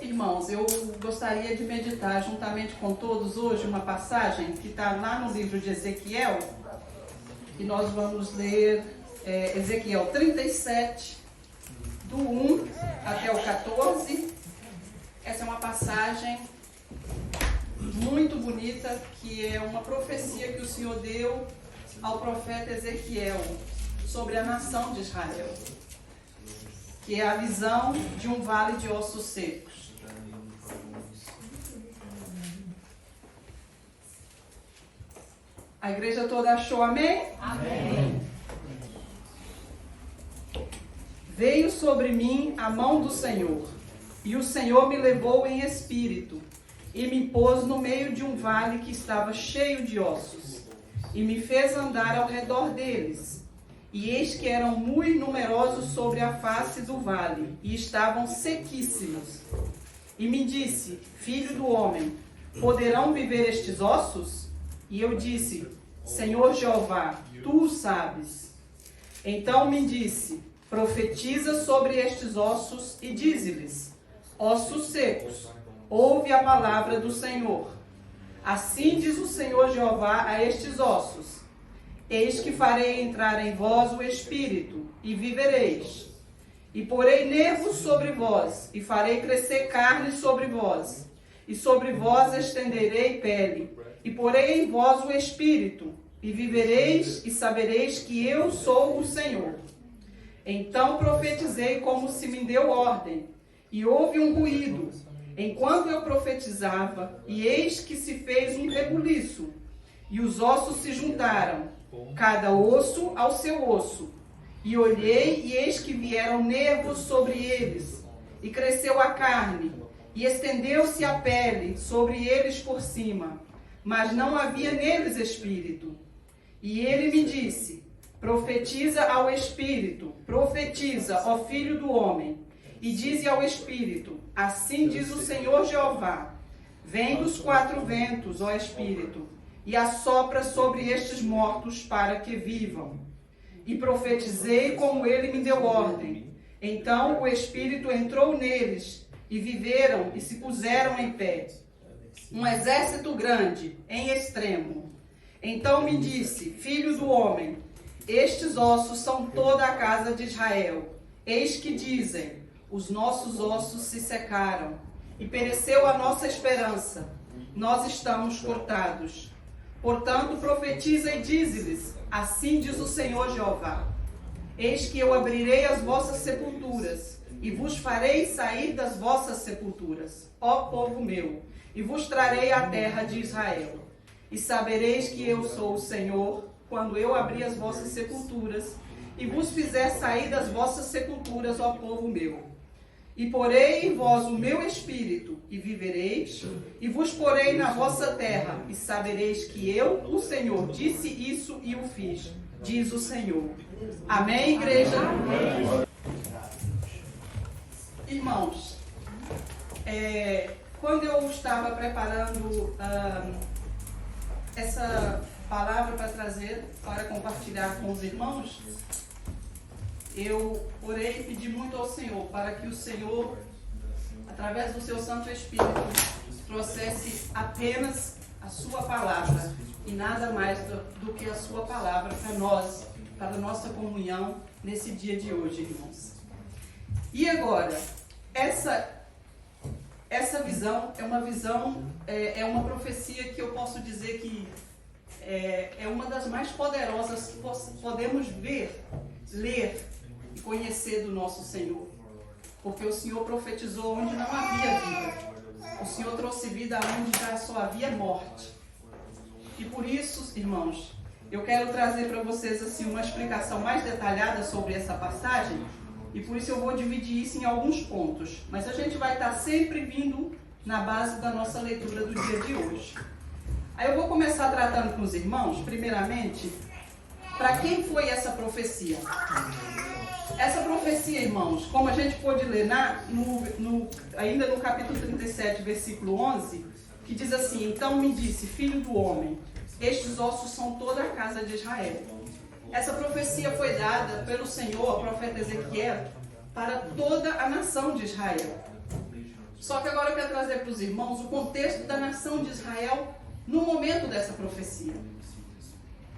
Irmãos, eu gostaria de meditar juntamente com todos hoje uma passagem que está lá no livro de Ezequiel, e nós vamos ler Ezequiel 37, do 1 até o 14. Essa é uma passagem muito bonita, que é uma profecia que o Senhor deu ao profeta Ezequiel sobre a nação de Israel, que é a visão de um vale de ossos secos. A igreja toda achou amém? Amém. Veio sobre mim a mão do Senhor, e o Senhor me levou em espírito, e me pôs no meio de um vale que estava cheio de ossos, e me fez andar ao redor deles. E eis que eram muito numerosos sobre a face do vale, e estavam sequíssimos. E me disse: Filho do homem, poderão viver estes ossos? E eu disse: Senhor Jeová, tu o sabes. Então me disse: Profetiza sobre estes ossos e dize-lhes: Ossos secos, ouve a palavra do Senhor. Assim diz o Senhor Jeová a estes ossos: Eis que farei entrar em vós o Espírito, e vivereis. E porei nervos sobre vós, e farei crescer carne sobre vós. E sobre vós estenderei pele, e porei em vós o Espírito, e vivereis, e sabereis que eu sou o Senhor. Então profetizei como se me deu ordem, e houve um ruído, enquanto eu profetizava, e eis que se fez um rebuliço, e os ossos se juntaram, cada osso ao seu osso. E olhei, e eis que vieram nervos sobre eles, e cresceu a carne, e estendeu-se a pele sobre eles por cima, mas não havia neles espírito. E ele me disse: Profetiza ao Espírito, profetiza, ó Filho do homem, e dize ao Espírito: Assim diz o Senhor Jeová: Vem dos quatro ventos, ó Espírito, e assopra sobre estes mortos para que vivam. E profetizei como ele me deu ordem. Então o Espírito entrou neles, e viveram e se puseram em pé, um exército grande, em extremo. Então me disse: Filho do homem, estes ossos são toda a casa de Israel. Eis que dizem: os nossos ossos se secaram, e pereceu a nossa esperança. Nós estamos cortados. Portanto, profetiza e dize-lhes: Assim diz o Senhor Jeová: Eis que eu abrirei as vossas sepulturas, e vos farei sair das vossas sepulturas, ó povo meu, e vos trarei à terra de Israel. E sabereis que eu sou o Senhor, quando eu abrir as vossas sepulturas, e vos fizer sair das vossas sepulturas, ó povo meu. E porei em vós o meu espírito, e vivereis, e vos porei na vossa terra, e sabereis que eu, o Senhor, disse isso e o fiz, diz o Senhor. Amém, igreja? Amém. Irmãos, quando eu estava preparando essa palavra para trazer, para compartilhar com os irmãos, eu orei e pedi muito ao Senhor para que o Senhor, através do seu Santo Espírito, trouxesse apenas a sua palavra e nada mais do que a sua palavra para nós, para a nossa comunhão nesse dia de hoje, irmãos. E agora, essa visão é uma visão, é uma profecia que eu posso dizer que é uma das mais poderosas que podemos ver, ler e conhecer do nosso Senhor. Porque o Senhor profetizou onde não havia vida. O Senhor trouxe vida onde já só havia morte. E por isso, irmãos, eu quero trazer para vocês assim, uma explicação mais detalhada sobre essa passagem. E por isso eu vou dividir isso em alguns pontos. Mas a gente vai estar sempre vindo na base da nossa leitura do dia de hoje. Aí eu vou começar tratando com os irmãos, primeiramente, para quem foi essa profecia. Essa profecia, irmãos, como a gente pôde ler ainda no capítulo 37, versículo 11, que diz assim: Então me disse, filho do homem, estes ossos são toda a casa de Israel. Essa profecia foi dada pelo Senhor, ao profeta Ezequiel, para toda a nação de Israel. Só que agora eu quero trazer para os irmãos o contexto da nação de Israel no momento dessa profecia.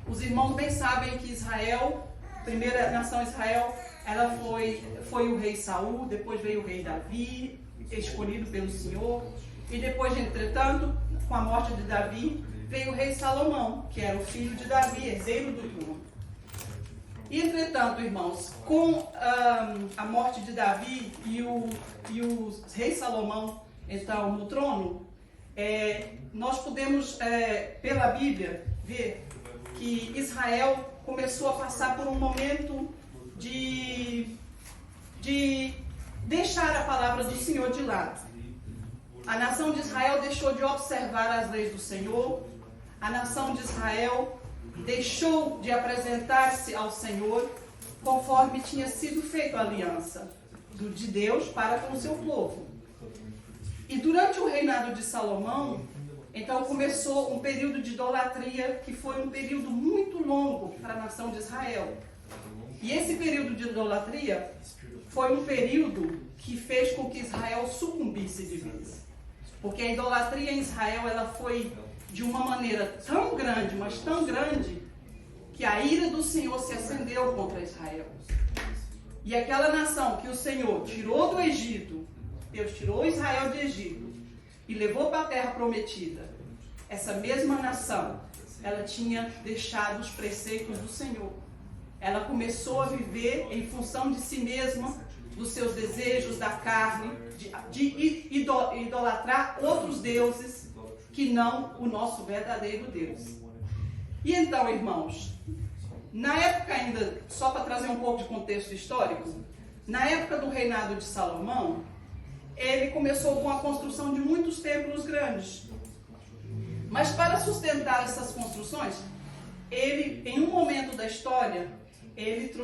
Os irmãos bem sabem que Israel, a primeira nação Israel, ela foi o rei Saul, depois veio o rei Davi, escolhido pelo Senhor, e depois, entretanto, com a morte de Davi, veio o rei Salomão, que era o filho de Davi, herdeiro do trono. E, entretanto, irmãos, com a morte de Davi e o rei Salomão, então, no trono, nós podemos, pela Bíblia, ver que Israel começou a passar por um momento de deixar a palavra do Senhor de lado. A nação de Israel deixou de observar as leis do Senhor. A nação de Israel deixou de apresentar-se ao Senhor conforme tinha sido feita a aliança de Deus para com o seu povo. E durante o reinado de Salomão, então começou um período de idolatria que foi um período muito longo para a nação de Israel. E esse período de idolatria foi um período que fez com que Israel sucumbisse de vez. Porque a idolatria em Israel ela foi de uma maneira tão grande, mas tão grande, que a ira do Senhor se acendeu contra Israel. E aquela nação que o Senhor tirou do Egito, Deus tirou Israel de Egito e levou para a terra prometida, essa mesma nação, ela tinha deixado os preceitos do Senhor. Ela começou a viver em função de si mesma, dos seus desejos, da carne, de idolatrar outros deuses que não o nosso verdadeiro Deus. E então, irmãos, na época ainda, só para trazer um pouco de contexto histórico, na época do reinado de Salomão, ele começou com a construção de muitos templos grandes. Mas para sustentar essas construções, ele, em um momento da história, ele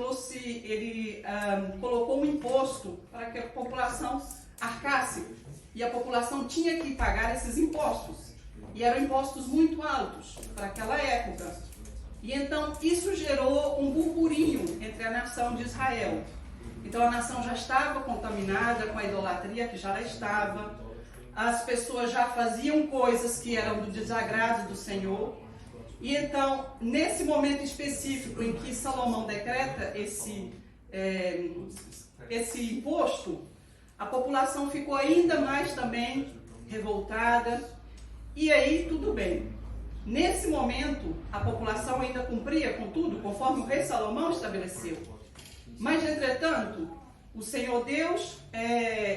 colocou um imposto para que a população arcasse. E a população tinha que pagar esses impostos. E eram impostos muito altos para aquela época. E então isso gerou um burburinho entre a nação de Israel. Então a nação já estava contaminada com a idolatria que já lá estava. As pessoas já faziam coisas que eram do desagrado do Senhor. E então, nesse momento específico em que Salomão decreta esse imposto, a população ficou ainda mais também revoltada. E aí, tudo bem. Nesse momento, a população ainda cumpria com tudo, conforme o rei Salomão estabeleceu. Mas, entretanto, o Senhor Deus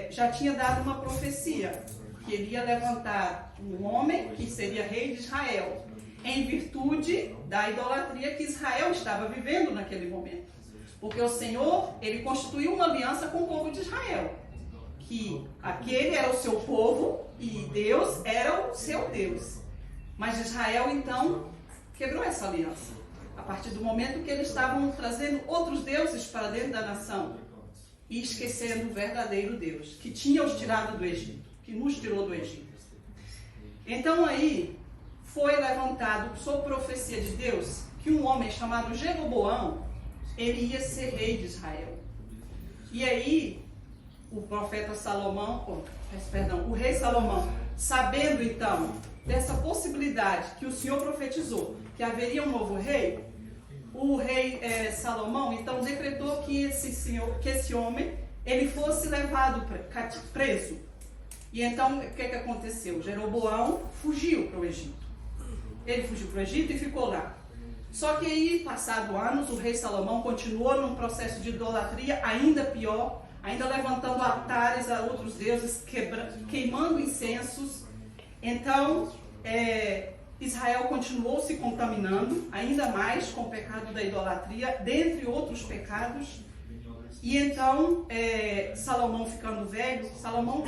já tinha dado uma profecia, que ele ia levantar um homem que seria rei de Israel, em virtude da idolatria que Israel estava vivendo naquele momento. Porque o Senhor, ele constituiu uma aliança com o povo de Israel, que aquele era o seu povo e Deus era o seu Deus. Mas Israel, então, quebrou essa aliança, a partir do momento que eles estavam trazendo outros deuses para dentro da nação e esquecendo o verdadeiro Deus, que tinha os tirado do Egito, que nos tirou do Egito. Então aí foi levantado, sob profecia de Deus, que um homem chamado Jeroboão, ele ia ser rei de Israel. E aí, o profeta Salomão, o rei Salomão, sabendo então dessa possibilidade que o Senhor profetizou, que haveria um novo rei, o rei Salomão então decretou que esse homem, ele fosse levado preso. E então, o que aconteceu? Jeroboão fugiu para o Egito. Ele fugiu para o Egito e ficou lá. Só que aí, passado anos, o rei Salomão continuou num processo de idolatria ainda pior, ainda levantando altares a outros deuses, queimando incensos. Então, Israel continuou se contaminando ainda mais com o pecado da idolatria, dentre outros pecados. E então, Salomão ficando velho, Salomão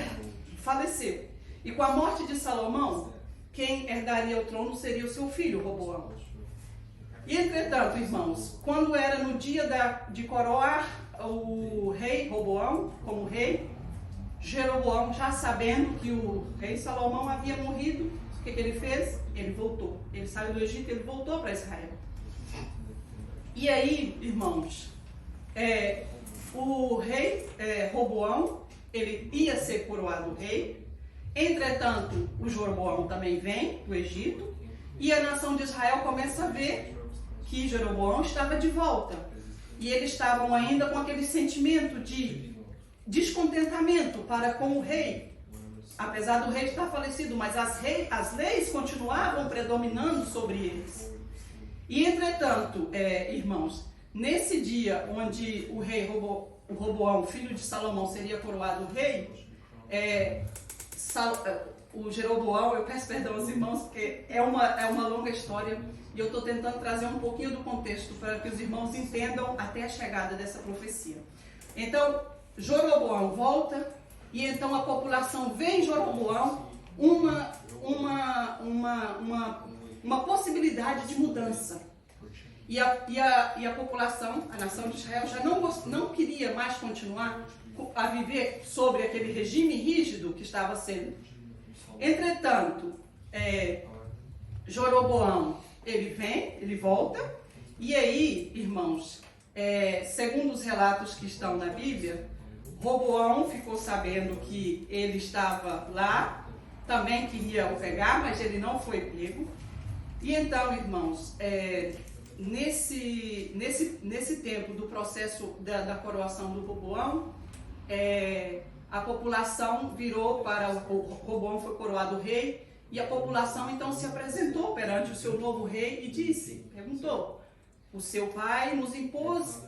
faleceu. E com a morte de Salomão, quem herdaria o trono seria o seu filho, Roboão. E, entretanto, irmãos, quando era no dia de coroar o rei Roboão como rei, Jeroboão, já sabendo que o rei Salomão havia morrido, o que ele fez? Ele voltou. Ele saiu do Egito e ele voltou para Israel. E aí, irmãos, o rei Roboão, ele ia ser coroado rei. Entretanto, o Jeroboão também vem do Egito, e a nação de Israel começa a ver que Jeroboão estava de volta. E eles estavam ainda com aquele sentimento de descontentamento para com o rei. Apesar do rei estar falecido, mas as leis continuavam predominando sobre eles. E entretanto, irmãos, nesse dia onde o rei Roboão, filho de Salomão, seria coroado rei, o Jeroboão, eu peço perdão aos irmãos, porque é uma longa história, e eu estou tentando trazer um pouquinho do contexto para que os irmãos entendam até a chegada dessa profecia. Então, Jeroboão volta, e então a população vê em Jeroboão uma possibilidade de mudança. E a população, a nação de Israel, já não queria mais continuar a viver sobre aquele regime rígido que estava sendo. Entretanto, Jeroboão, ele volta, e aí, irmãos, segundo os relatos que estão na Bíblia, Roboão ficou sabendo que ele estava lá, também queria o pegar, mas ele não foi pego. E então, irmãos, nesse tempo do processo da coroação do Roboão, a população virou para o Roboão, foi coroado rei, e a população então se apresentou perante o seu novo rei e perguntou: o seu pai nos impôs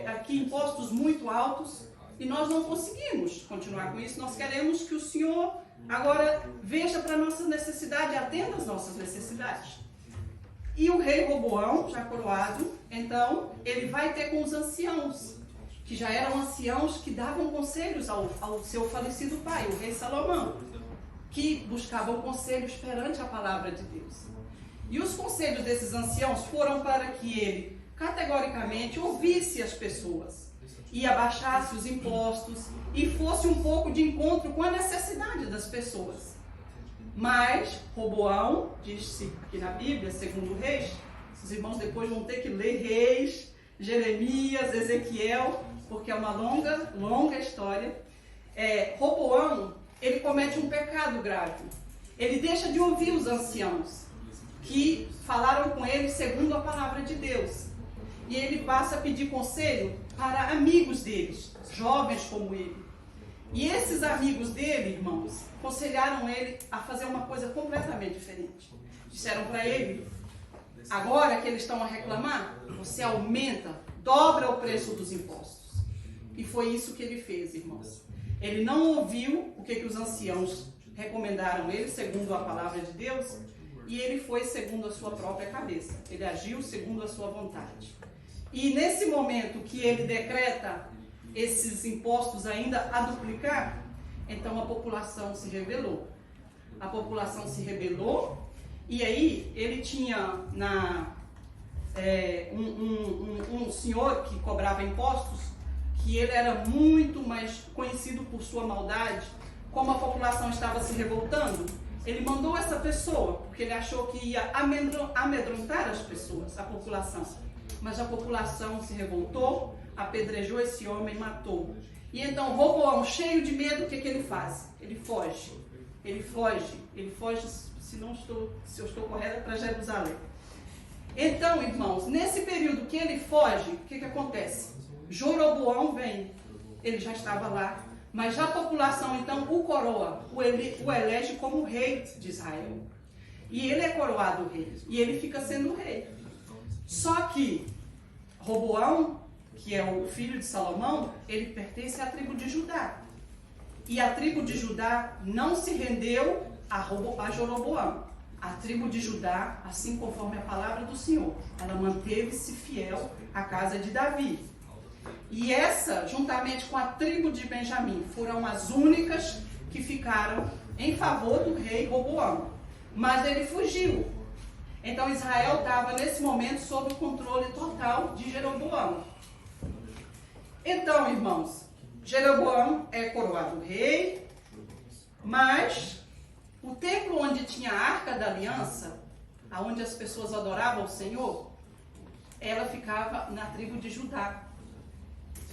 aqui impostos muito altos e nós não conseguimos continuar com isso, nós queremos que o senhor agora veja para a nossa necessidade, atenda às nossas necessidades. E o rei Roboão, já coroado, então ele vai ter com os anciãos, que já eram anciãos que davam conselhos ao seu falecido pai, o rei Salomão, que buscavam conselhos perante a palavra de Deus. E os conselhos desses anciãos foram para que ele, categoricamente, ouvisse as pessoas e abaixasse os impostos e fosse um pouco de encontro com a necessidade das pessoas. Mas Roboão, diz-se aqui na Bíblia, segundo Reis, os irmãos depois vão ter que ler Reis, Jeremias, Ezequiel, porque é uma longa história. Roboão, ele comete um pecado grave. Ele deixa de ouvir os anciãos, que falaram com ele segundo a palavra de Deus. E ele passa a pedir conselho para amigos deles, jovens como ele. E esses amigos dele, irmãos, aconselharam ele a fazer uma coisa completamente diferente. Disseram para ele: agora que eles estão a reclamar, você aumenta, dobra o preço dos impostos. E foi isso que ele fez, irmãos. Ele não ouviu o que os anciãos recomendaram ele, segundo a palavra de Deus, e ele foi segundo a sua própria cabeça. Ele agiu segundo a sua vontade. E nesse momento que ele decreta esses impostos ainda a duplicar, então a população se rebelou. A população se rebelou, e aí ele tinha um senhor que cobrava impostos, que ele era muito mais conhecido por sua maldade. Como a população estava se revoltando, ele mandou essa pessoa, porque ele achou que ia amedrontar as pessoas, a população. Mas a população se revoltou, apedrejou esse homem e matou. E então Roboão, cheio de medo, o que ele faz? Ele foge, se eu estou correta, para Jerusalém. Então, irmãos, nesse período que ele foge, o que acontece? Jeroboão vem, ele já estava lá, mas já a população então o coroa, o elege como rei de Israel. E ele é coroado rei, e ele fica sendo rei. Só que Roboão, que é o filho de Salomão, ele pertence à tribo de Judá. E a tribo de Judá não se rendeu a Jeroboão. A tribo de Judá, assim conforme a palavra do Senhor, ela manteve-se fiel à casa de Davi. E essa, juntamente com a tribo de Benjamim, foram as únicas que ficaram em favor do rei Roboão. Mas ele fugiu. Então Israel estava nesse momento sob o controle total de Jeroboão. Então, irmãos, Jeroboão é coroado rei, mas o templo onde tinha a Arca da Aliança, onde as pessoas adoravam o Senhor, ela ficava na tribo de Judá.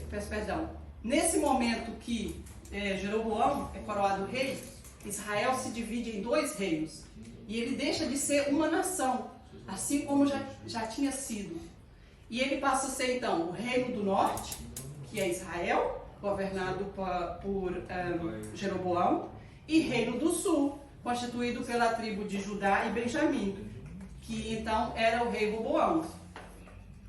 Peço perdão. Nesse momento que Jeroboão é coroado rei, Israel se divide em 2 reinos. E ele deixa de ser uma nação, assim como já tinha sido. E ele passa a ser, então, o reino do norte, que é Israel, governado por Jeroboão, e reino do sul, constituído pela tribo de Judá e Benjamim, que então era o rei Roboão.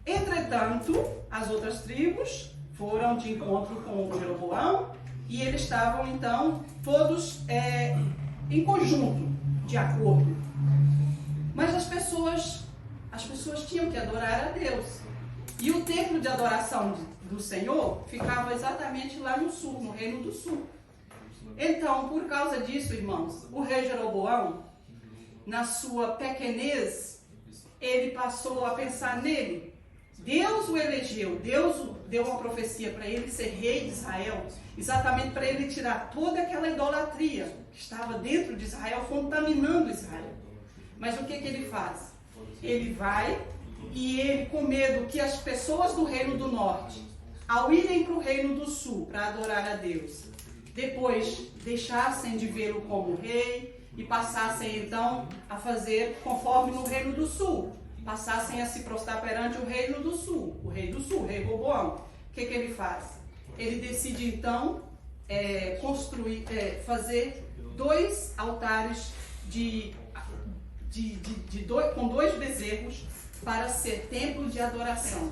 Entretanto, as outras tribos foram de encontro com Jeroboão e eles estavam então todos em conjunto, de acordo. Mas as pessoas tinham que adorar a Deus. E o templo de adoração do Senhor ficava exatamente lá no sul, no reino do sul. Então, por causa disso, irmãos, o rei Jeroboão, na sua pequenez, ele passou a pensar nele. Deus o elegeu, Deus deu uma profecia para ele ser rei de Israel, exatamente para ele tirar toda aquela idolatria que estava dentro de Israel, contaminando Israel. Mas o que ele faz? Ele vai e ele, com medo que as pessoas do reino do norte, ao irem para o reino do sul para adorar a Deus, depois deixassem de vê-lo como rei e passassem então a fazer conforme no reino do sul, passassem a se prostrar perante o reino do sul, o rei do sul, o rei Roboão. O que ele faz? Ele decide então fazer 2 altares com 2 bezerros para ser templo de adoração.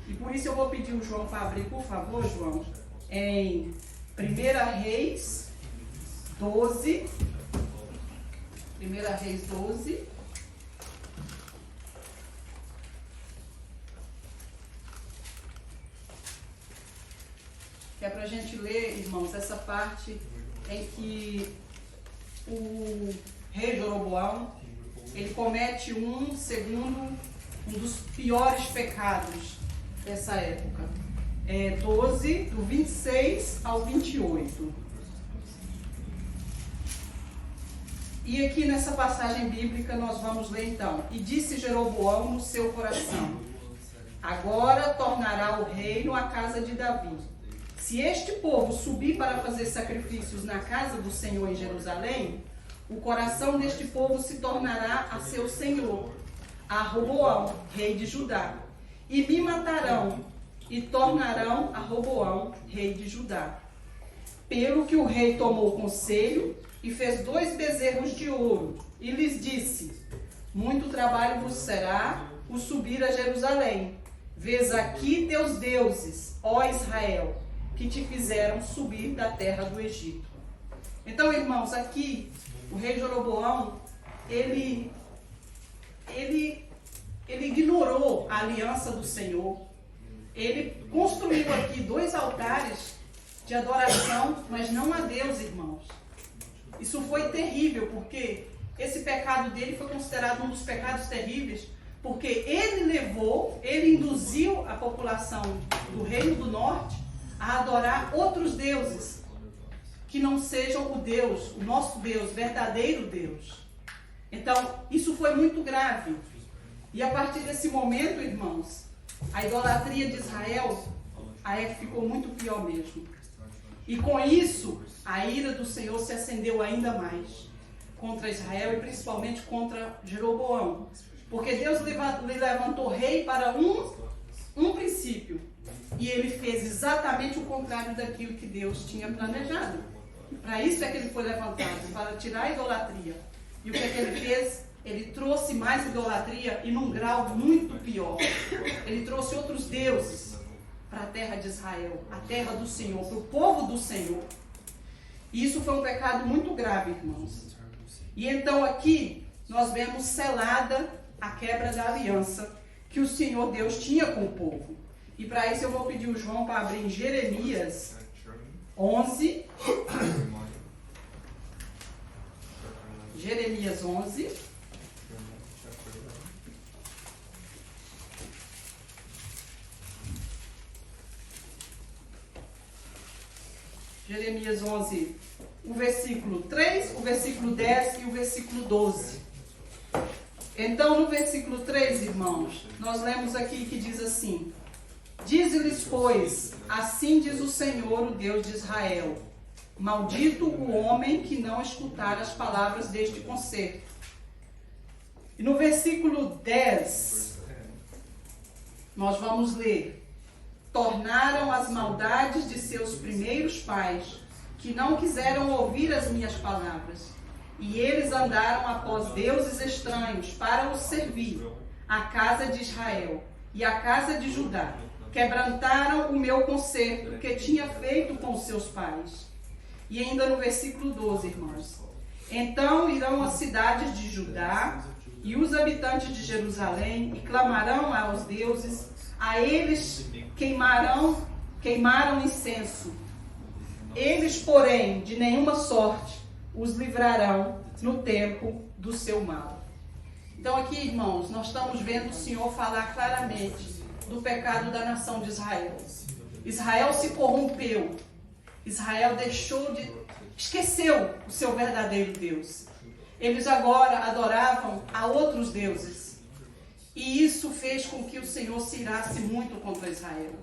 E por isso eu vou pedir o João para abrir, por favor, João, em 1 Reis 12. 1 Reis 12. Que é para a gente ler, irmãos, essa parte em que o rei Jeroboão, ele comete um dos piores pecados dessa época. 12, do 26 ao 28. E aqui nessa passagem bíblica nós vamos ler então. E disse Jeroboão no seu coração: agora tornará o reino à casa de Davi. Se este povo subir para fazer sacrifícios na casa do Senhor em Jerusalém, o coração deste povo se tornará a seu senhor, a Roboão, rei de Judá. E me matarão, e tornarão a Roboão, rei de Judá. Pelo que o rei tomou conselho, e fez 2 bezerros de ouro, e lhes disse: muito trabalho vos será o subir a Jerusalém. Vês aqui teus deuses, ó Israel, que te fizeram subir da terra do Egito. Então, irmãos, aqui o rei Jeroboão, ele ignorou a aliança do Senhor. Ele construiu aqui 2 altares de adoração, mas não a Deus, irmãos. Isso foi terrível, porque esse pecado dele foi considerado um dos pecados terríveis, porque ele induziu a população do Reino do Norte a adorar outros deuses, que não sejam o Deus, o nosso Deus, verdadeiro Deus. Então, isso foi muito grave. E a partir desse momento, irmãos, a idolatria de Israel ficou muito pior mesmo. E com isso, a ira do Senhor se acendeu ainda mais contra Israel e principalmente contra Jeroboão. Porque Deus lhe levantou rei para um princípio. E ele fez exatamente o contrário daquilo que Deus tinha planejado. Para isso é que ele foi levantado, para tirar a idolatria. E o que é que ele fez? Ele trouxe mais idolatria e num grau muito pior. Ele trouxe outros deuses para a terra de Israel, a terra do Senhor, para o povo do Senhor. E isso foi um pecado muito grave, irmãos. E então aqui nós vemos selada a quebra da aliança que o Senhor Deus tinha com o povo. E para isso eu vou pedir o João para abrir em Jeremias 11. Jeremias 11. Jeremias 11, o versículo 3, o versículo 10 e o versículo 12. Então, no versículo 3, irmãos, nós lemos aqui que diz assim: dize-lhes, pois, assim diz o Senhor, o Deus de Israel: Maldito o homem que não escutar as palavras deste concerto. E no versículo 10, nós vamos ler: tornaram as maldades de seus primeiros pais, que não quiseram ouvir as minhas palavras. E eles andaram após deuses estranhos para os servir, a casa de Israel e a casa de Judá. Quebrantaram o meu concerto que tinha feito com os seus pais. E ainda no versículo 12, irmãos: então irão as cidades de Judá e os habitantes de Jerusalém e clamarão aos deuses, a eles queimaram incenso. Eles, porém, de nenhuma sorte os livrarão no tempo do seu mal. Então aqui, irmãos, nós estamos vendo o Senhor falar claramente do pecado da nação de Israel. Israel se corrompeu. Israel esqueceu o seu verdadeiro Deus. Eles agora adoravam a outros deuses. E isso fez com que o Senhor se irasse muito contra Israel.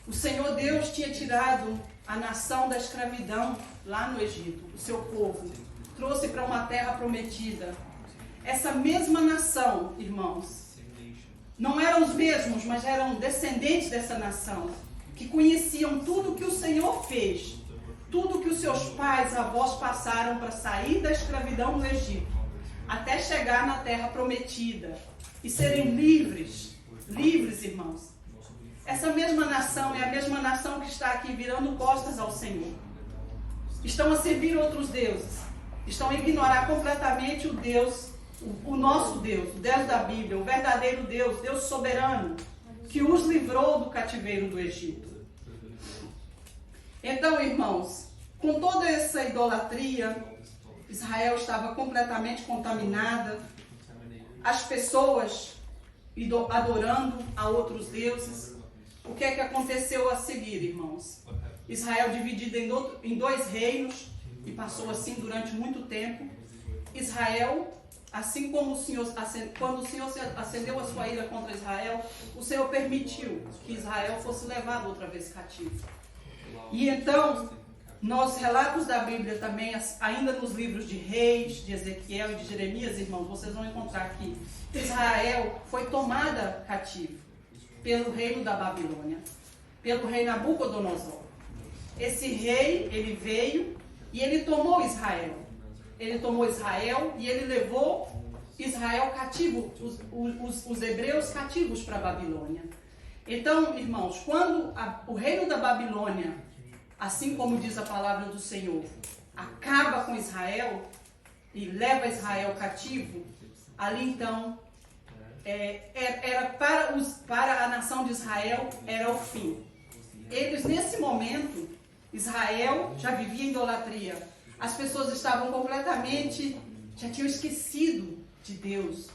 O Senhor Deus tinha tirado a nação da escravidão lá no Egito, o seu povo. Trouxe para uma terra prometida. Essa mesma nação, irmãos, não eram os mesmos, mas eram descendentes dessa nação, que conheciam tudo que o Senhor fez, tudo que os seus pais, avós passaram para sair da escravidão do Egito, até chegar na terra prometida e serem livres, irmãos. Essa mesma nação é a mesma nação que está aqui virando costas ao Senhor. Estão a servir outros deuses, estão a ignorar completamente o Deus, o nosso Deus, o Deus da Bíblia, o verdadeiro Deus, Deus soberano, que os livrou do cativeiro do Egito. Então, irmãos, com toda essa idolatria, Israel estava completamente contaminada, as pessoas adorando a outros deuses. O que é que aconteceu a seguir, irmãos? Israel dividido em dois reinos, e passou assim durante muito tempo. Israel, assim como o Senhor, quando o Senhor acendeu a sua ira contra Israel, o Senhor permitiu que Israel fosse levado outra vez cativo. E então, nos relatos da Bíblia também, ainda nos livros de Reis, de Ezequiel e de Jeremias, irmãos, vocês vão encontrar que Israel foi tomada cativo pelo reino da Babilônia, pelo rei Nabucodonosor. Esse rei, ele veio e ele tomou Israel. Ele tomou Israel e ele levou Israel cativo, os hebreus cativos para a Babilônia. Então, irmãos, quando o reino da Babilônia, assim como diz a palavra do Senhor, acaba com Israel e leva Israel cativo, ali então, era para a nação de Israel, era o fim. Eles, nesse momento, Israel já vivia em idolatria. As pessoas estavam completamente, já tinham esquecido de Deus,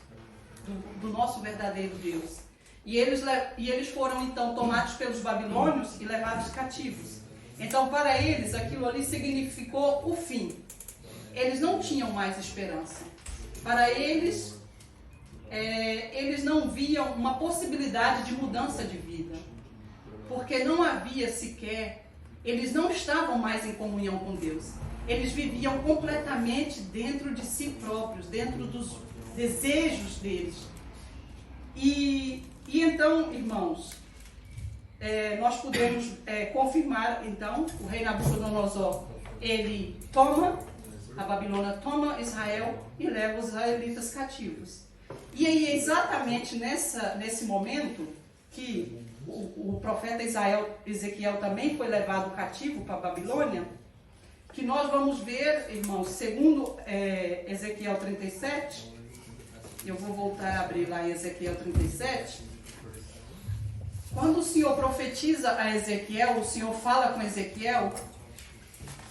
do nosso verdadeiro Deus. E eles foram então tomados pelos babilônios e levados cativos. Então, para eles, aquilo ali significou o fim. Eles não tinham mais esperança. Para eles, eles não viam uma possibilidade de mudança de vida. Porque não havia sequer, eles não estavam mais em comunhão com Deus. Eles viviam completamente dentro de si próprios, dentro dos desejos deles. E então, irmãos, nós podemos confirmar, então, o rei Nabucodonosor, ele toma a Babilônia, toma Israel e leva os israelitas cativos. E aí é exatamente nesse momento que o profeta Ezequiel também foi levado cativo para a Babilônia, que nós vamos ver, irmãos, segundo Ezequiel 37, eu vou voltar a abrir lá em Ezequiel 37, quando o Senhor profetiza a Ezequiel, o Senhor fala com Ezequiel,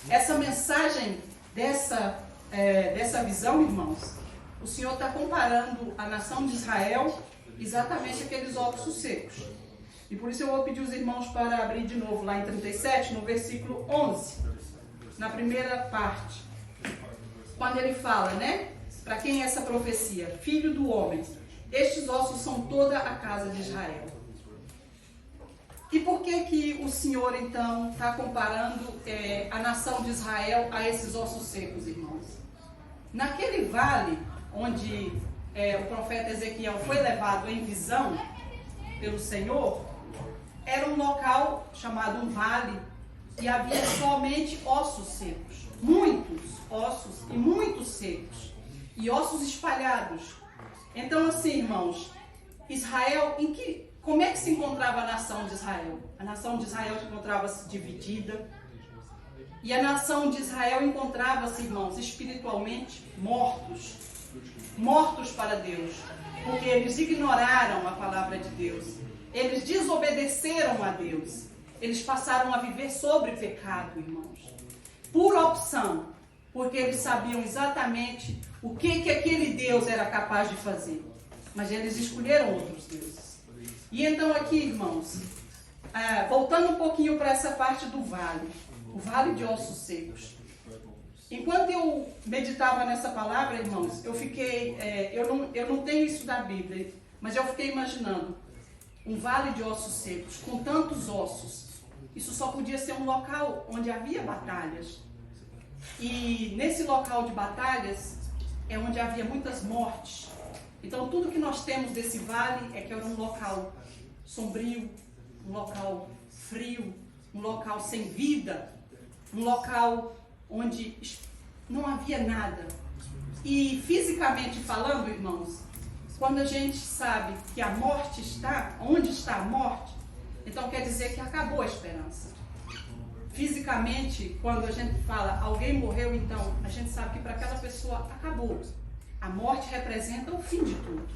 essa mensagem dessa visão, irmãos, o Senhor está comparando a nação de Israel exatamente aqueles ossos secos. E por isso eu vou pedir os irmãos para abrir de novo lá em 37, no versículo 11, na primeira parte. Quando ele fala, né? Para quem é essa profecia? Filho do homem, estes ossos são toda a casa de Israel. E por que o Senhor, então, está comparando a nação de Israel a esses ossos secos, irmãos? Naquele vale onde o profeta Ezequiel foi levado em visão pelo Senhor, era um local chamado um vale e havia somente ossos secos. Muitos ossos e muitos secos. E ossos espalhados. Então, assim, irmãos, Israel, como é que se encontrava a nação de Israel? A nação de Israel encontrava-se dividida. E a nação de Israel encontrava-se, irmãos, espiritualmente mortos. Mortos para Deus. Porque eles ignoraram a palavra de Deus. Eles desobedeceram a Deus. Eles passaram a viver sobre pecado, irmãos. Por opção. Porque eles sabiam exatamente o que aquele Deus era capaz de fazer. Mas eles escolheram outros deuses. E então aqui, irmãos, voltando um pouquinho para essa parte do vale. O vale de ossos secos. Enquanto eu meditava nessa palavra, irmãos, eu fiquei... eu não tenho isso da Bíblia, mas eu fiquei imaginando. Um vale de ossos secos, com tantos ossos. Isso só podia ser um local onde havia batalhas. E nesse local de batalhas é onde havia muitas mortes. Então tudo que nós temos desse vale é que era um local sombrio, um local frio, um local sem vida, um local onde não havia nada. E fisicamente falando, irmãos, quando a gente sabe que a morte está, onde está a morte, então quer dizer que acabou a esperança. Fisicamente, quando a gente fala alguém morreu, então a gente sabe que para aquela pessoa acabou. A morte representa o fim de tudo.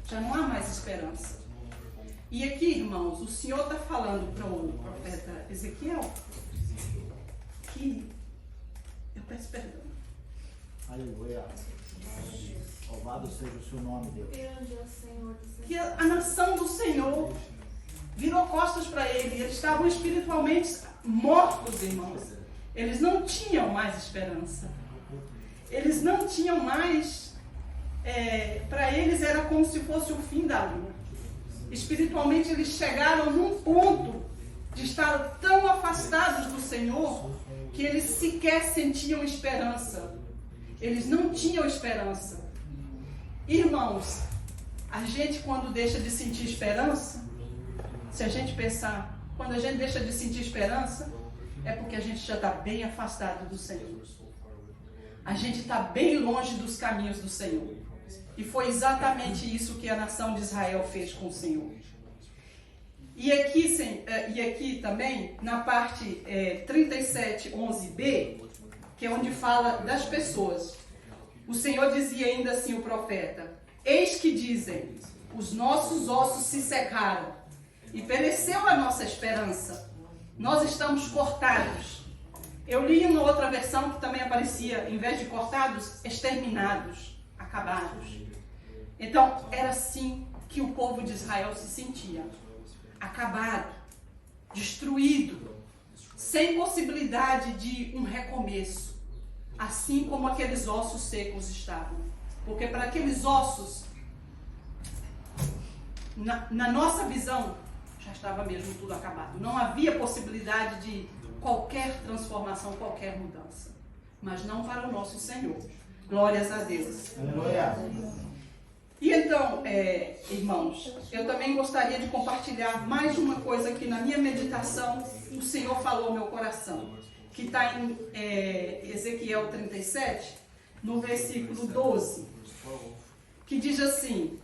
Já não há mais esperança. E aqui, irmãos, o Senhor está falando para o profeta Ezequiel que... Eu peço perdão. Aleluia. Louvado seja o seu nome, Deus. Que a nação do Senhor virou costas para ele. Eles estavam espiritualmente mortos, irmãos. Eles não tinham mais esperança. Eles não tinham mais... para eles era como se fosse o fim da linha. Espiritualmente eles chegaram num ponto de estar tão afastados do Senhor que eles sequer sentiam esperança. Eles não tinham esperança. Irmãos, a gente quando deixa de sentir esperança, se a gente pensar, quando a gente deixa de sentir esperança, é porque a gente já está bem afastado do Senhor. A gente está bem longe dos caminhos do Senhor. E foi exatamente isso que a nação de Israel fez com o Senhor. E aqui também, na parte 37, 11b, que é onde fala das pessoas. O Senhor dizia ainda assim, o profeta: eis que dizem, os nossos ossos se secaram, e pereceu a nossa esperança. Nós estamos cortados. Eu li uma outra versão que também aparecia, em vez de cortados, exterminados, acabados. Então, era assim que o povo de Israel se sentia. Acabado, destruído, sem possibilidade de um recomeço. Assim como aqueles ossos secos estavam. Porque para aqueles ossos, na nossa visão, já estava mesmo tudo acabado. Não havia possibilidade de qualquer transformação, qualquer mudança. Mas não para o nosso Senhor. Glórias a Deus. Aleluia. E então, irmãos, eu também gostaria de compartilhar mais uma coisa que na minha meditação o Senhor falou ao meu coração. Que está em Ezequiel 37, no versículo 12. Que diz assim: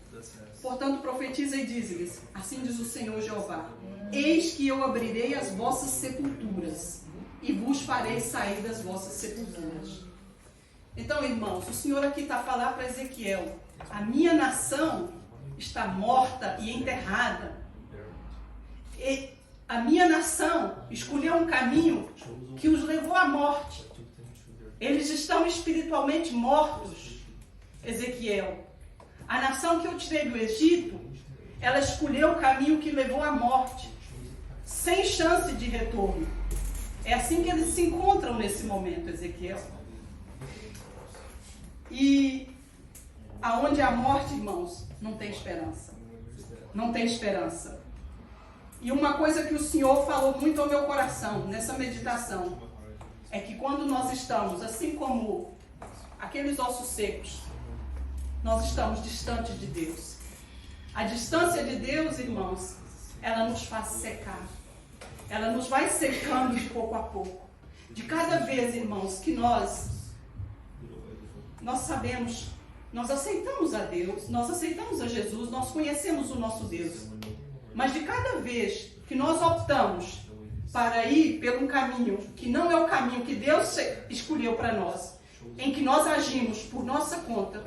portanto profetiza e dize-lhes, assim diz o Senhor Jeová: eis que eu abrirei as vossas sepulturas e vos farei sair das vossas sepulturas. Então, irmãos, o Senhor aqui está a falar para Ezequiel: a minha nação está morta e enterrada. E a minha nação escolheu um caminho que os levou à morte. Eles estão espiritualmente mortos, Ezequiel. A nação que eu tirei do Egito, ela escolheu o caminho que levou à morte, sem chance de retorno. É assim que eles se encontram nesse momento, Ezequiel. E aonde há morte, irmãos, não tem esperança. Não tem esperança. E uma coisa que o Senhor falou muito ao meu coração nessa meditação é que quando nós estamos, assim como aqueles ossos secos, nós estamos distantes de Deus. A distância de Deus, irmãos, ela nos faz secar. Ela nos vai secando de pouco a pouco. De cada vez, irmãos, que nós sabemos, nós aceitamos a Deus, nós aceitamos a Jesus, nós conhecemos o nosso Deus. Mas de cada vez que nós optamos para ir pelo caminho que não é o caminho que Deus escolheu para nós, em que nós agimos por nossa conta,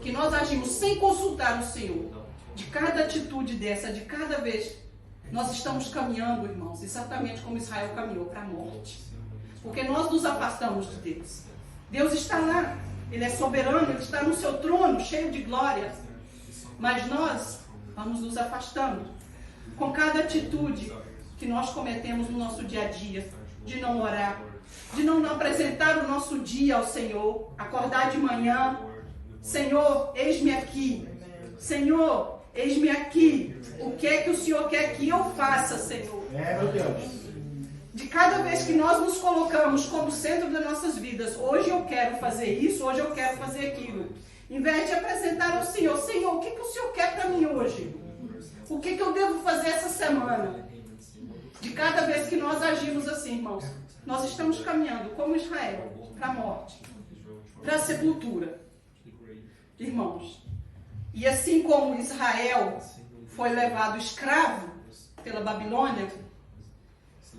que nós agimos sem consultar o Senhor, de cada atitude dessa, de cada vez, nós estamos caminhando, irmãos, exatamente como Israel caminhou para a morte. Porque nós nos afastamos de Deus. Deus está lá, Ele é soberano, Ele está no seu trono, cheio de glória. Mas nós vamos nos afastando. Com cada atitude que nós cometemos no nosso dia a dia, de não orar, de não apresentar o nosso dia ao Senhor, acordar de manhã, Senhor, eis-me aqui, Senhor, eis-me aqui, o que é que o Senhor quer que eu faça, Senhor? Meu Deus. De cada vez que nós nos colocamos como centro das nossas vidas, hoje eu quero fazer isso, hoje eu quero fazer aquilo, em vez de apresentar ao Senhor, Senhor, o que que o Senhor quer para mim hoje? O que que eu devo fazer essa semana? De cada vez que nós agimos assim, irmãos, nós estamos caminhando como Israel para a morte, para a sepultura. Irmãos, e assim como Israel foi levado escravo pela Babilônia,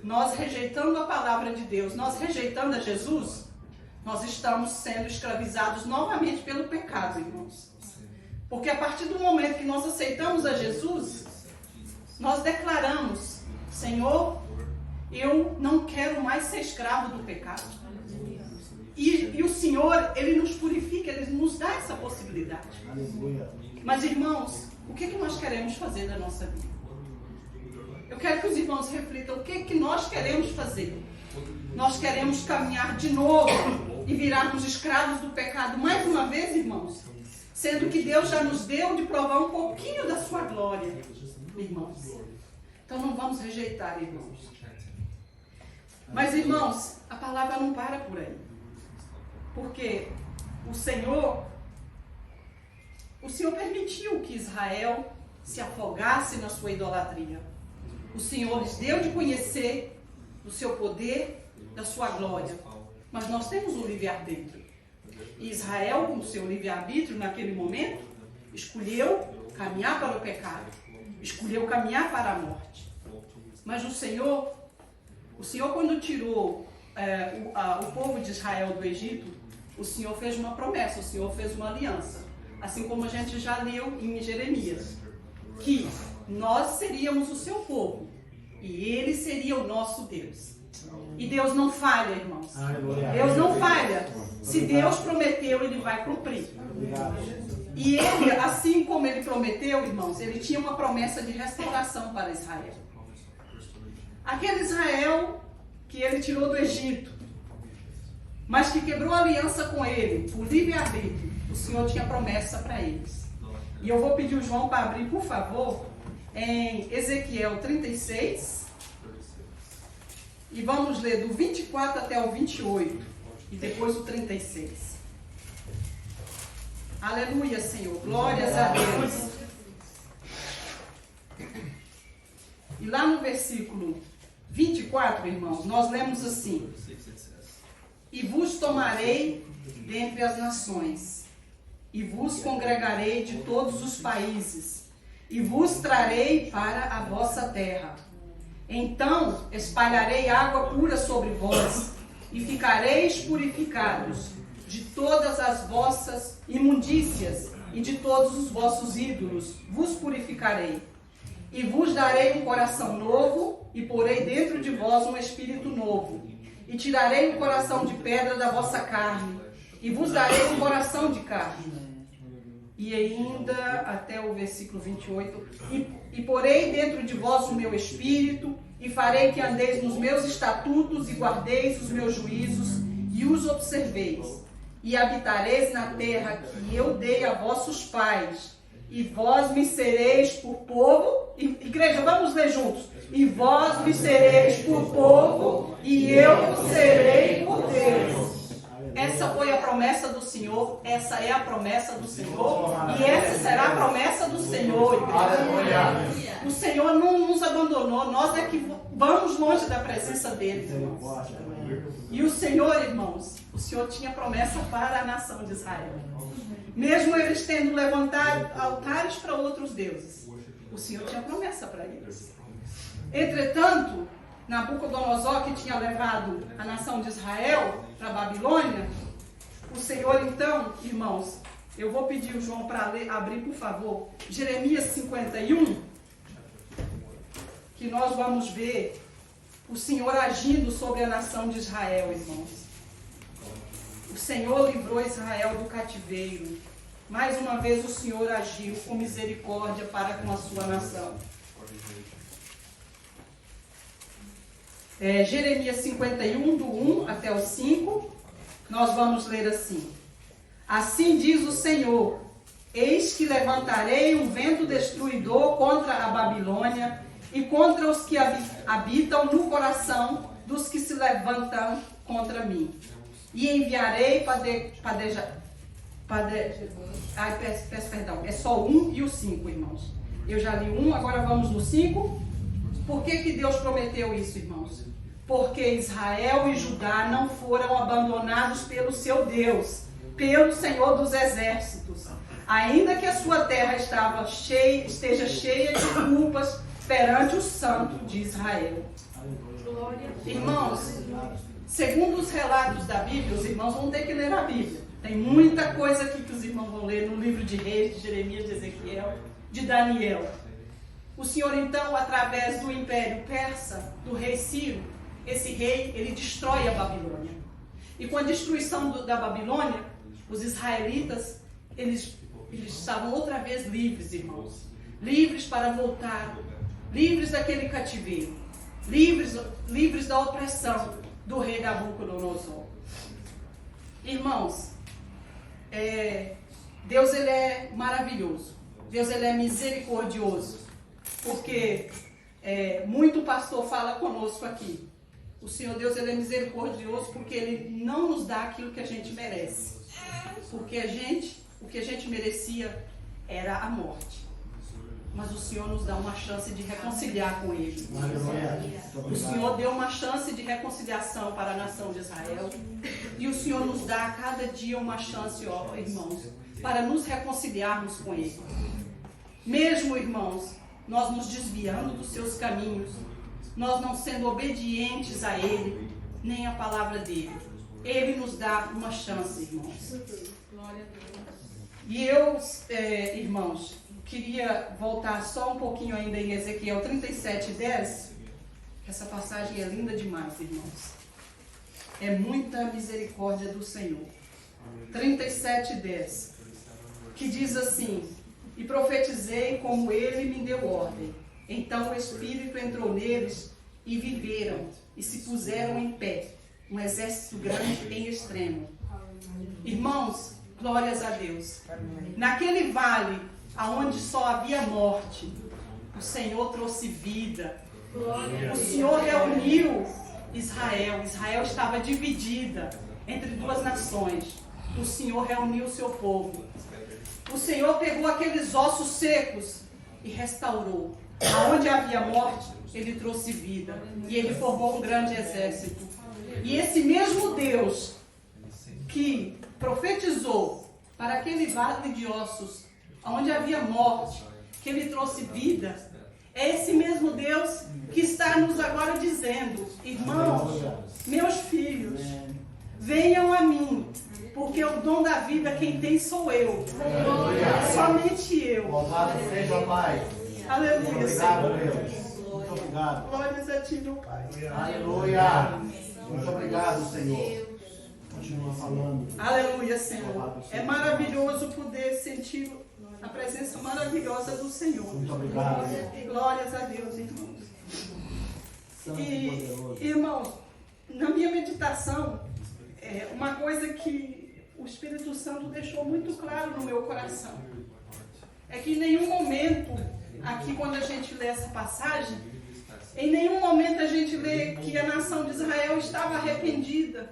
nós rejeitando a palavra de Deus, nós rejeitando a Jesus, nós estamos sendo escravizados novamente pelo pecado, irmãos. Porque a partir do momento que nós aceitamos a Jesus, nós declaramos, Senhor, eu não quero mais ser escravo do pecado. E o Senhor, Ele nos purifica, Ele nos dá essa possibilidade. Mas, irmãos, o que nós queremos fazer da nossa vida? Eu quero que os irmãos reflitam o que nós queremos fazer. Nós queremos caminhar de novo e virarmos escravos do pecado mais uma vez, irmãos? Sendo que Deus já nos deu de provar um pouquinho da sua glória, irmãos. Então não vamos rejeitar, irmãos. Mas, irmãos, a palavra não para por aí. Porque o Senhor permitiu que Israel se afogasse na sua idolatria. O Senhor lhes deu de conhecer o seu poder, da sua glória. Mas nós temos um livre-arbítrio. E Israel, com o seu livre-arbítrio naquele momento, escolheu caminhar para o pecado. Escolheu caminhar para a morte. Mas o Senhor quando tirou o povo de Israel do Egito, o Senhor fez uma promessa, o Senhor fez uma aliança. Assim como a gente já leu em Jeremias, que nós seríamos o seu povo e Ele seria o nosso Deus. E Deus não falha, irmãos. Deus não falha. Se Deus prometeu, Ele vai cumprir. E Ele, assim como Ele prometeu, irmãos, Ele tinha uma promessa de restauração para Israel. Aquele Israel que Ele tirou do Egito, mas que quebrou a aliança com Ele, por livre-arbítrio, o Senhor tinha promessa para eles. E eu vou pedir o João para abrir, por favor, em Ezequiel 36. E vamos ler do 24 até o 28. E depois o 36. Aleluia, Senhor. Glórias a Deus. E lá no versículo 24, irmãos, nós lemos assim: E vos tomarei dentre as nações, e vos congregarei de todos os países, e vos trarei para a vossa terra. Então espalharei água pura sobre vós, e ficareis purificados de todas as vossas imundícias e de todos os vossos ídolos. Vos purificarei. E vos darei um coração novo, e porei dentro de vós um espírito novo. E tirarei o coração de pedra da vossa carne, e vos darei um coração de carne. E ainda até o versículo 28. E porei dentro de vós o meu espírito, e farei que andeis nos meus estatutos, e guardeis os meus juízos, e os observeis. E habitareis na terra que eu dei a vossos pais, e vós me sereis por povo. Igreja, vamos ler juntos. E vós me sereis por povo, e eu vos serei por Deus. Essa foi a promessa do Senhor, essa é a promessa do Senhor, e essa será a promessa do Senhor, igreja. O Senhor não nos abandonou, nós é que vamos longe da presença dele, irmãos. E o Senhor, irmãos, o Senhor tinha promessa para a nação de Israel. Mesmo eles tendo levantado altares para outros deuses, o Senhor tinha promessa para eles. Entretanto, Nabucodonosor, que tinha levado a nação de Israel para a Babilônia, o Senhor então, irmãos, eu vou pedir o João para abrir, por favor, Jeremias 51, que nós vamos ver o Senhor agindo sobre a nação de Israel, irmãos. O Senhor livrou Israel do cativeiro. Mais uma vez o Senhor agiu com misericórdia para com a sua nação. Jeremias 51, do 1 até o 5, nós vamos ler assim. Assim diz o Senhor, eis que levantarei um vento destruidor contra a Babilônia e contra os que habitam no coração dos que se levantam contra mim. E enviarei peço perdão, é só o 1 e o 5, irmãos. Eu já li o 1, agora vamos no 5. Por que Deus prometeu isso, irmãos? Porque Israel e Judá não foram abandonados pelo seu Deus, pelo Senhor dos Exércitos. Ainda que a sua terra esteja cheia de culpas perante o Santo de Israel. Irmãos, segundo os relatos da Bíblia, os irmãos vão ter que ler a Bíblia. Tem muita coisa aqui que os irmãos vão ler no livro de Reis, de Jeremias, de Ezequiel, de Daniel. O Senhor, então, através do Império Persa, do rei Ciro, esse rei, ele destrói a Babilônia. E com a destruição da Babilônia, os israelitas, eles estavam outra vez livres, irmãos. Livres para voltar, livres daquele cativeiro, livres da opressão do rei Nabucodonosor. Irmãos, Deus, ele é maravilhoso. Deus, ele é misericordioso. Porque muito pastor fala conosco aqui. O Senhor Deus, ele é misericordioso porque ele não nos dá aquilo que a gente merece. Porque o que a gente merecia era a morte. Mas o Senhor nos dá uma chance de reconciliar com Ele. O Senhor deu uma chance de reconciliação para a nação de Israel. E o Senhor nos dá a cada dia uma chance, ó, irmãos, para nos reconciliarmos com Ele. Mesmo, irmãos, nós nos desviando dos seus caminhos, nós não sendo obedientes a Ele, nem a palavra dEle. Ele nos dá uma chance, irmãos. E eu, irmãos, queria voltar só um pouquinho ainda em Ezequiel 37:10. Essa passagem é linda demais, irmãos. É muita misericórdia do Senhor. 37:10, que diz assim: e profetizei como ele me deu ordem. Então o Espírito entrou neles e viveram e se puseram em pé, um exército grande em extremo. Irmãos, glórias a Deus. Naquele vale aonde só havia morte, o Senhor trouxe vida. O Senhor reuniu Israel. Israel estava dividida entre duas nações. O Senhor reuniu o seu povo. O Senhor pegou aqueles ossos secos e restaurou. Aonde havia morte, Ele trouxe vida. E Ele formou um grande exército. E esse mesmo Deus que profetizou para aquele vale de ossos, onde havia morte, que Ele trouxe vida, é esse mesmo Deus que está nos agora dizendo: irmãos, meus filhos, venham a mim, porque o dom da vida quem tem sou eu. Somente eu. Louvado seja o Pai. Aleluia, Senhor. Muito obrigado. Glórias a ti, meu Pai. Aleluia. Muito obrigado, Senhor. Continua falando. Aleluia, Senhor. É maravilhoso poder sentir a presença maravilhosa do Senhor. Muito obrigado. E glórias a Deus, irmãos. Santo e poderoso. Irmãos, na minha meditação, uma coisa que o Espírito Santo deixou muito claro no meu coração é que em nenhum momento, aqui quando a gente lê essa passagem, Em nenhum momento a gente lê que a nação de Israel estava arrependida,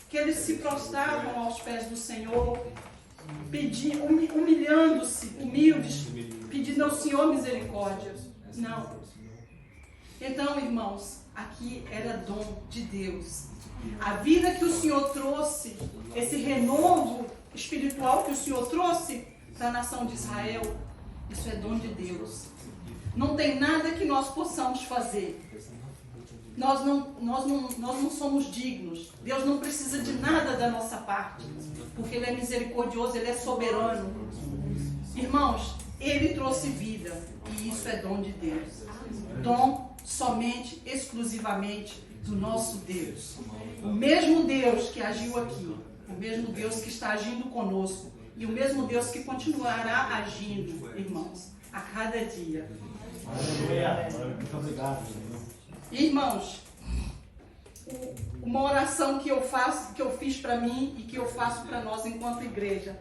que eles se prostravam aos pés do Senhor, humilhando-se, humildes, pedindo ao Senhor misericórdia. Não. Então, irmãos, aqui era dom de Deus. A vida que o Senhor trouxe, esse renovo espiritual que o Senhor trouxe para a nação de Israel, isso é dom de Deus. Não tem nada que nós possamos fazer. Nós não somos dignos. Deus não precisa de nada da nossa parte, porque Ele é misericordioso, Ele é soberano. Irmãos, Ele trouxe vida, e isso é dom de Deus. Dom somente, exclusivamente do nosso Deus. O mesmo Deus que agiu aqui, o mesmo Deus que está agindo conosco, e o mesmo Deus que continuará agindo, irmãos, a cada dia. Muito obrigado, Senhor. Irmãos, uma oração que eu fiz para mim e que eu faço para nós enquanto igreja,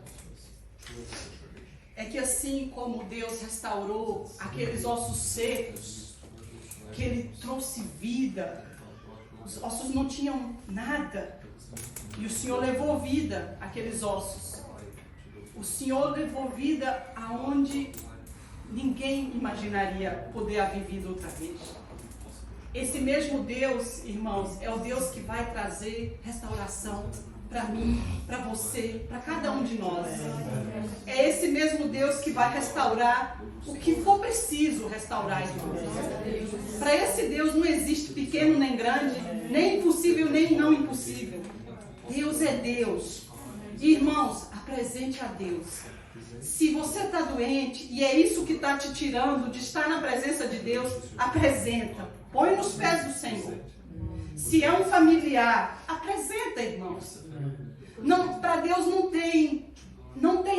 é que assim como Deus restaurou aqueles ossos secos, que Ele trouxe vida, os ossos não tinham nada, e o Senhor levou vida àqueles ossos. O Senhor levou vida aonde ninguém imaginaria poder haver vida outra vez. Esse mesmo Deus, irmãos, é o Deus que vai trazer restauração para mim, para você, para cada um de nós. É esse mesmo Deus que vai restaurar o que for preciso restaurar, irmãos. Para esse Deus não existe pequeno nem grande, nem impossível nem não impossível. Deus é Deus. Irmãos, apresente a Deus. Se você está doente e é isso que está te tirando de estar na presença de Deus, apresenta. Põe nos pés do Senhor. Se é um familiar, apresenta, irmãos. Para Deus não tem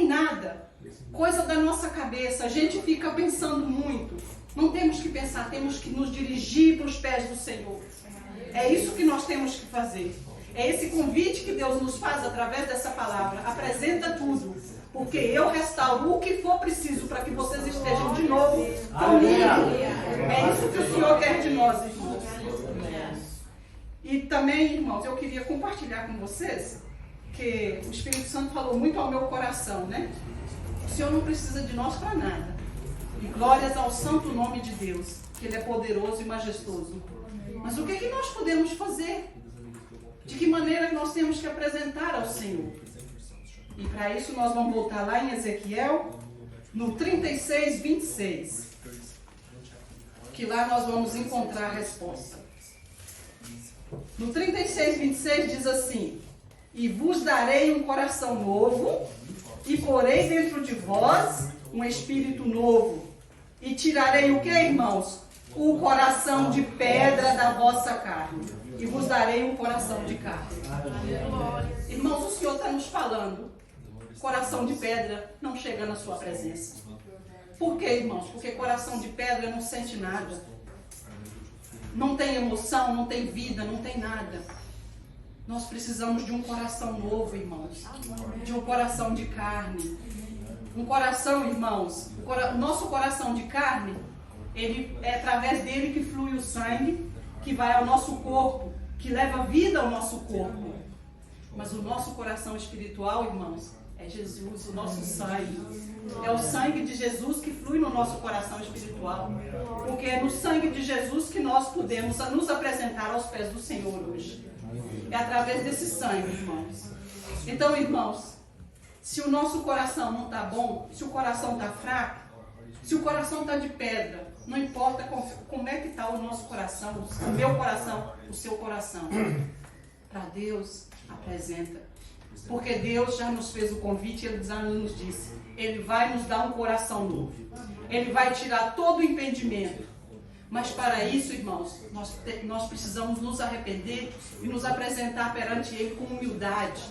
nada. Coisa da nossa cabeça. A gente fica pensando muito. Não temos que pensar, temos que nos dirigir para os pés do Senhor. É isso que nós temos que fazer. É esse convite que Deus nos faz através dessa palavra. Apresenta tudo. Porque eu restauro o que for preciso para que vocês estejam de novo comigo. É isso que o Senhor quer de nós, irmãos. E também, irmãos, eu queria compartilhar com vocês que o Espírito Santo falou muito ao meu coração, né? O Senhor não precisa de nós para nada. E glórias ao santo nome de Deus, que Ele é poderoso e majestoso. Mas o que é que nós podemos fazer? De que maneira nós temos que apresentar ao Senhor? E para isso nós vamos voltar lá em Ezequiel, no 36, 26. Que lá nós vamos encontrar a resposta. No 36, 26 diz assim: e vos darei um coração novo, e porei dentro de vós um espírito novo. E tirarei o que, irmãos? O coração de pedra da vossa carne. E vos darei um coração de carne. Irmãos, o Senhor está nos falando. Coração de pedra não chega na sua presença. Por quê, irmãos? Porque coração de pedra não sente nada. Não tem emoção, não tem vida, não tem nada. Nós precisamos de um coração novo, irmãos. De um coração de carne. Um coração, irmãos, o nosso coração de carne, ele é através dele que flui o sangue, que vai ao nosso corpo, que leva vida ao nosso corpo. Mas o nosso coração espiritual, irmãos, é Jesus, o nosso sangue. É o sangue de Jesus que flui no nosso coração espiritual. Porque é no sangue de Jesus que nós podemos nos apresentar aos pés do Senhor hoje. É através desse sangue, irmãos. Então, irmãos, se o nosso coração não está bom, se o coração está fraco, se o coração está de pedra, não importa como é que está o nosso coração, o meu coração, o seu coração. Para Deus, apresenta. Porque Deus já nos fez o convite, Ele já nos disse, Ele vai nos dar um coração novo. Ele vai tirar todo o impedimento. Mas para isso, irmãos, nós precisamos nos arrepender e nos apresentar perante Ele com humildade.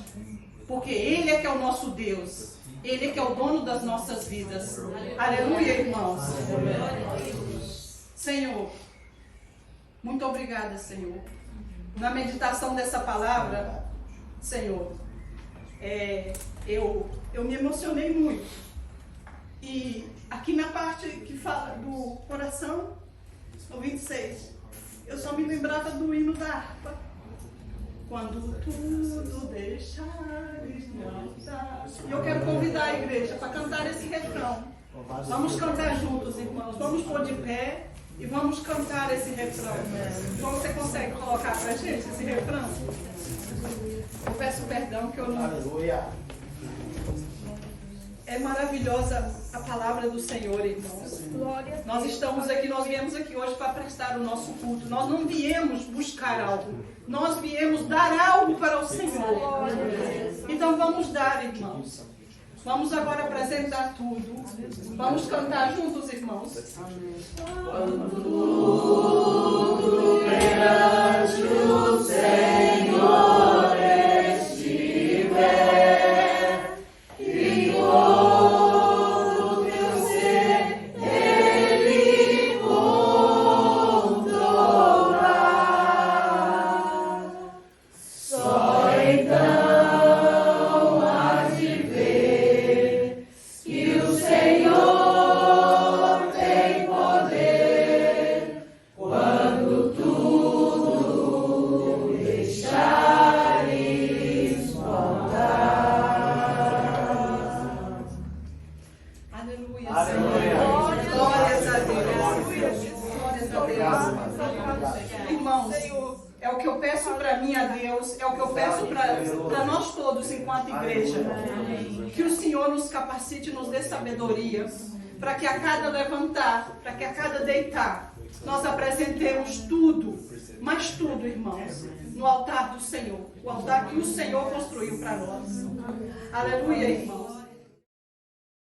Porque Ele é que é o nosso Deus. Ele é que é o dono das nossas vidas. Aleluia, irmãos. Senhor, muito obrigada, Senhor. Na meditação dessa palavra, Senhor, eu me emocionei muito. E aqui na parte que fala do coração, no 26, Eu só me lembrava do hino da harpa. Quando tudo deixares de altar. E eu quero convidar a igreja para cantar esse refrão. Vamos cantar juntos, irmãos. Vamos pôr de pé e vamos cantar esse refrão. Então você consegue colocar para a gente esse refrão? Eu peço perdão que eu não... Aleluia. É maravilhosa a palavra do Senhor, irmãos. Nós estamos aqui, nós viemos aqui hoje para prestar o nosso culto. Nós não viemos buscar algo. Nós viemos dar algo para o Senhor. Então vamos dar, irmãos. Vamos agora apresentar tudo. Vamos cantar juntos, irmãos. Quando tudo perante o Senhor estiver, e todo teu ser Ele controlar, só então hás de ver que o Senhor tem poder quando tudo deixares faltar. Aleluia, Senhor. Glórias a Deus. Glórias a Deus. Irmãos, é o que eu peço para mim a Deus, é o que eu peço para nós todos enquanto igreja. Que o Senhor nos capacite, nos dê sabedoria, para que a cada levantar, para que a cada deitar, nós apresentemos tudo, mas tudo, irmãos, no altar do Senhor. O altar que o Senhor construiu para nós. Aleluia, irmãos.